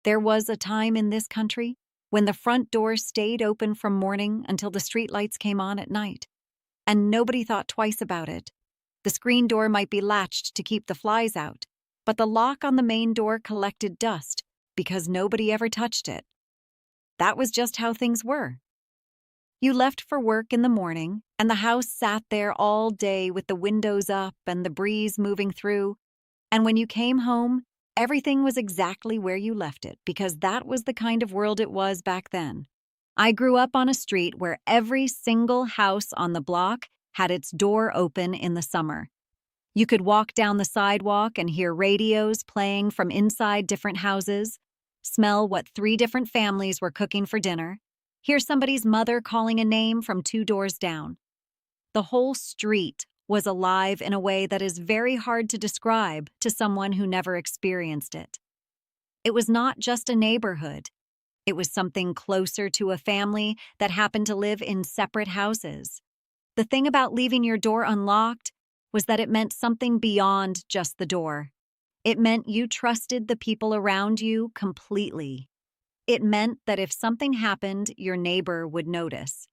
There was a time in this country when the front door stayed open from morning until the streetlights came on at night, and nobody thought twice about it. The screen door might be latched to keep the flies out, but the lock on the main door collected dust because nobody ever touched it. That was just how things were. You left for work in the morning, and the house sat there all day with the windows up and the breeze moving through. And when you came home, everything was exactly where you left it, because that was the kind of world it was back then. I grew up on a street where every single house on the block had its door open in the summer. You could walk down the sidewalk and hear radios playing from inside different houses, smell what 3 different families were cooking for dinner, hear somebody's mother calling a name from 2 doors down. The whole street was alive in a way that is very hard to describe to someone who never experienced it. It was not just a neighborhood. It was something closer to a family that happened to live in separate houses. The thing about leaving your door unlocked was that it meant something beyond just the door. It meant you trusted the people around you completely. It meant that if something happened, your neighbor would notice.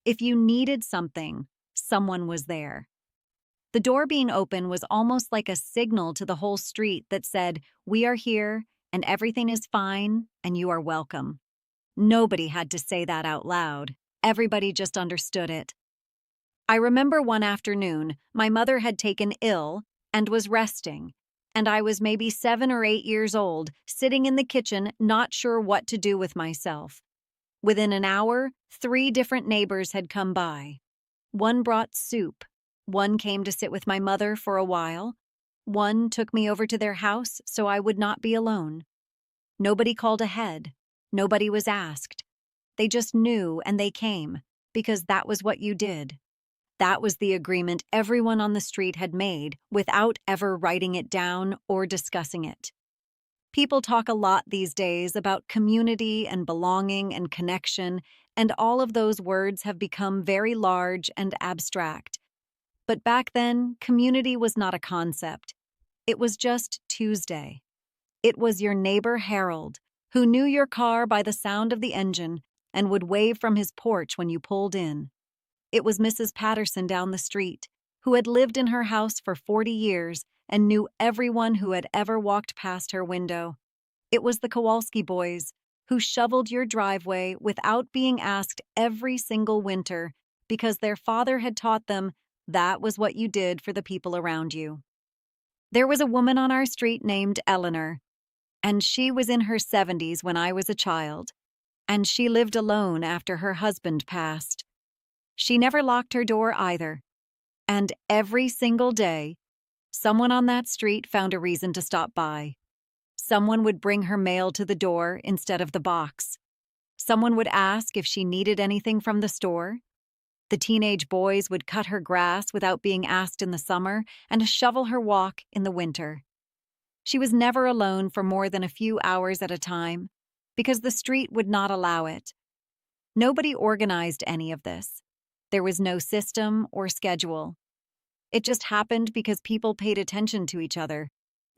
If you needed something, someone was there. The door being open was almost like a signal to the whole street that said, "We are here, and everything is fine, and you are welcome." Nobody had to say that out loud. Everybody just understood it. I remember one afternoon, my mother had taken ill and was resting, and I was maybe 7 or 8 years old, sitting in the kitchen, not sure what to do with myself. Within an hour, 3 different neighbors had come by. One brought soup. One came to sit with my mother for a while. One took me over to their house so I would not be alone. Nobody called ahead. Nobody was asked. They just knew and they came, because that was what you did. That was the agreement everyone on the street had made without ever writing it down or discussing it. People talk a lot these days about community and belonging and connection, and all of those words have become very large and abstract. But back then, community was not a concept. It was just Tuesday. It was your neighbor Harold, who knew your car by the sound of the engine and would wave from his porch when you pulled in. It was Mrs. Patterson down the street, who had lived in her house for 40 years and knew everyone who had ever walked past her window. It was the Kowalski boys, who shoveled your driveway without being asked every single winter because their father had taught them that was what you did for the people around you. There was a woman on our street named Eleanor, and she was in her 70s when I was a child, and she lived alone after her husband passed. She never locked her door either, and every single day, someone on that street found a reason to stop by. Someone would bring her mail to the door instead of the box. Someone would ask if she needed anything from the store. The teenage boys would cut her grass without being asked in the summer and shovel her walk in the winter. She was never alone for more than a few hours at a time because the street would not allow it. Nobody organized any of this. There was no system or schedule. It just happened because people paid attention to each other.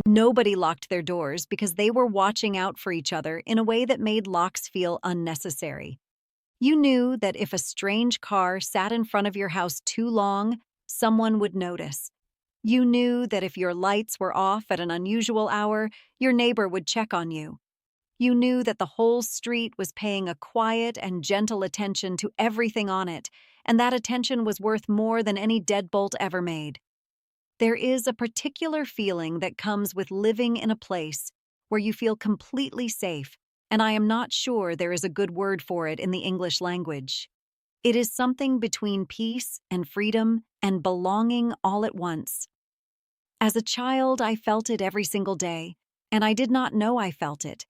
Nobody locked their doors because they were watching out for each other in a way that made locks feel unnecessary. You knew that if a strange car sat in front of your house too long, someone would notice. You knew that if your lights were off at an unusual hour, your neighbor would check on you. You knew that the whole street was paying a quiet and gentle attention to everything on it, and that attention was worth more than any deadbolt ever made. There is a particular feeling that comes with living in a place where you feel completely safe, and I am not sure there is a good word for it in the English language. It is something between peace and freedom and belonging all at once. As a child, I felt it every single day, and I did not know I felt it,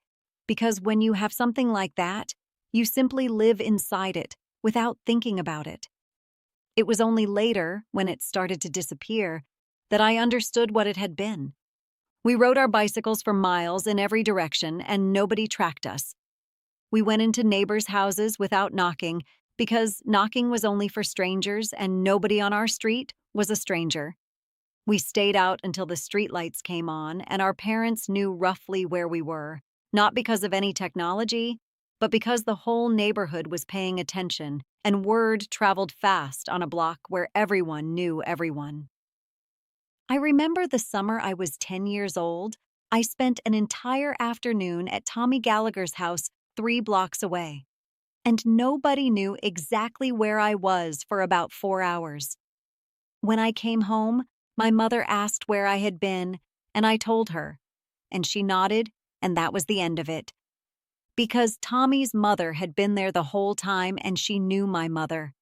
because when you have something like that, you simply live inside it without thinking about it. It was only later, when it started to disappear, that I understood what it had been. We rode our bicycles for miles in every direction, and nobody tracked us. We went into neighbors' houses without knocking, because knocking was only for strangers, and nobody on our street was a stranger. We stayed out until the streetlights came on, and our parents knew roughly where we were, not because of any technology, but because the whole neighborhood was paying attention and word traveled fast on a block where everyone knew everyone. I remember the summer I was 10 years old. I spent an entire afternoon at Tommy Gallagher's house 3 blocks away, and nobody knew exactly where I was for about 4 hours. When I came home, my mother asked where I had been, and I told her, and she nodded, and that was the end of it. Because Tommy's mother had been there the whole time and she knew my mother.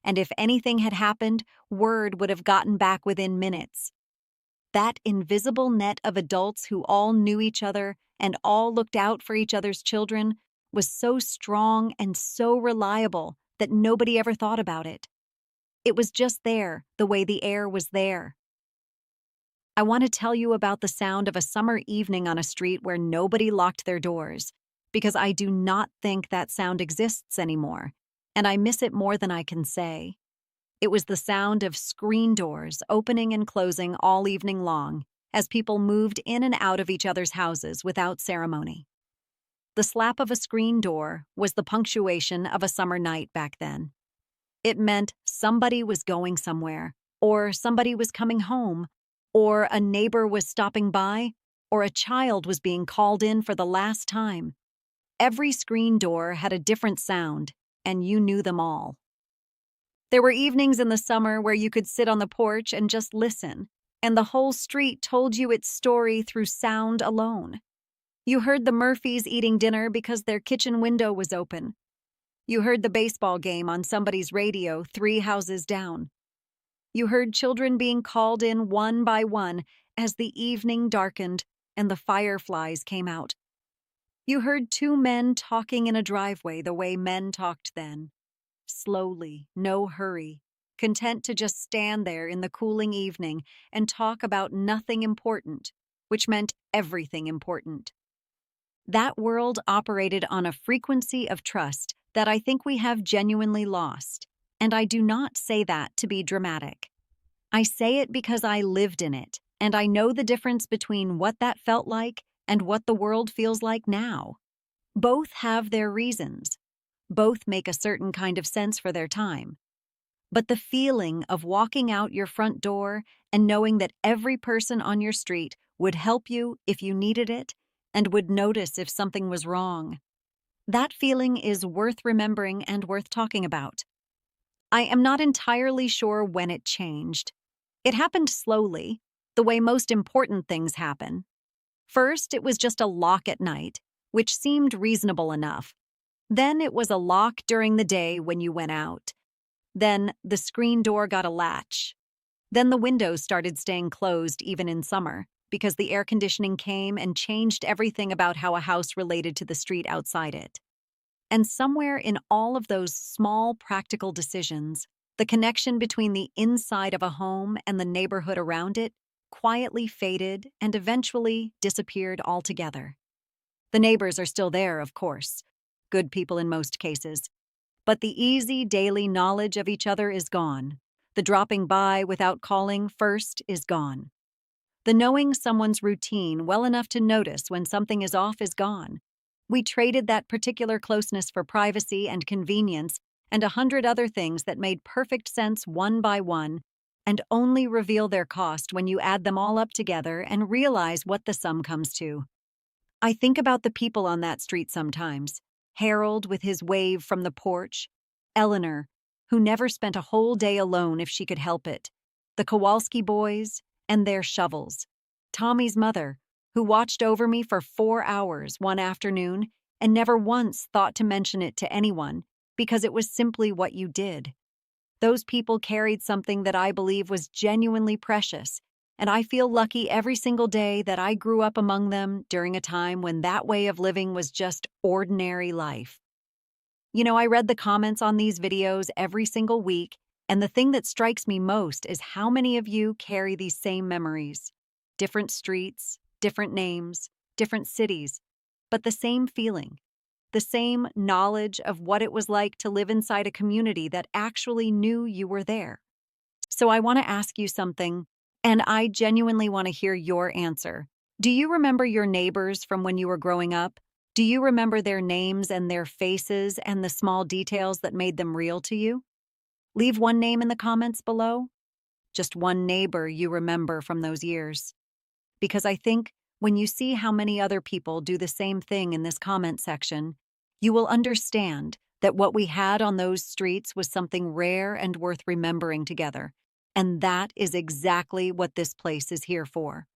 And if anything had happened, word would have gotten back within minutes. That invisible net of adults who all knew each other and all looked out for each other's children was so strong and so reliable that nobody ever thought about it. It was just there, the way the air was there. I want to tell you about the sound of a summer evening on a street where nobody locked their doors, because I do not think that sound exists anymore, and I miss it more than I can say. It was the sound of screen doors opening and closing all evening long as people moved in and out of each other's houses without ceremony. The slap of a screen door was the punctuation of a summer night back then. It meant somebody was going somewhere, or somebody was coming home, or a neighbor was stopping by, or a child was being called in for the last time. Every screen door had a different sound, and you knew them all. There were evenings in the summer where you could sit on the porch and just listen, and the whole street told you its story through sound alone. You heard the Murphys eating dinner because their kitchen window was open. You heard the baseball game on somebody's radio 3 houses down. You heard children being called in one by one as the evening darkened and the fireflies came out. You heard 2 men talking in a driveway the way men talked then. Slowly, no hurry, content to just stand there in the cooling evening and talk about nothing important, which meant everything important. That world operated on a frequency of trust that I think we have genuinely lost, and I do not say that to be dramatic. I say it because I lived in it, and I know the difference between what that felt like and what the world feels like now. Both have their reasons. Both make a certain kind of sense for their time. But the feeling of walking out your front door and knowing that every person on your street would help you if you needed it and would notice if something was wrong, that feeling is worth remembering and worth talking about. I am not entirely sure when it changed. It happened slowly, the way most important things happen. First, it was just a lock at night, which seemed reasonable enough. Then it was a lock during the day when you went out. Then the screen door got a latch. Then the windows started staying closed even in summer, because the air conditioning came and changed everything about how a house related to the street outside it. And somewhere in all of those small practical decisions, the connection between the inside of a home and the neighborhood around it quietly faded and eventually disappeared altogether. The neighbors are still there, of course, good people in most cases, but the easy daily knowledge of each other is gone. The dropping by without calling first is gone. The knowing someone's routine well enough to notice when something is off is gone. We traded that particular closeness for privacy and convenience and 100 other things that made perfect sense one by one and only reveal their cost when you add them all up together and realize what the sum comes to. I think about the people on that street sometimes. Harold with his wave from the porch, Eleanor, who never spent a whole day alone if she could help it, the Kowalski boys and their shovels, Tommy's mother, who watched over me for 4 hours one afternoon and never once thought to mention it to anyone because it was simply what you did. Those people carried something that I believe was genuinely precious, and I feel lucky every single day that I grew up among them during a time when that way of living was just ordinary life. You know, I read the comments on these videos every single week, and the thing that strikes me most is how many of you carry these same memories. Different streets, different names, different cities, but the same feeling. The same knowledge of what it was like to live inside a community that actually knew you were there. So I want to ask you something, and I genuinely want to hear your answer. Do you remember your neighbors from when you were growing up? Do you remember their names and their faces and the small details that made them real to you? Leave one name in the comments below. Just one neighbor you remember from those years. Because I think when you see how many other people do the same thing in this comment section, you will understand that what we had on those streets was something rare and worth remembering together. And that is exactly what this place is here for.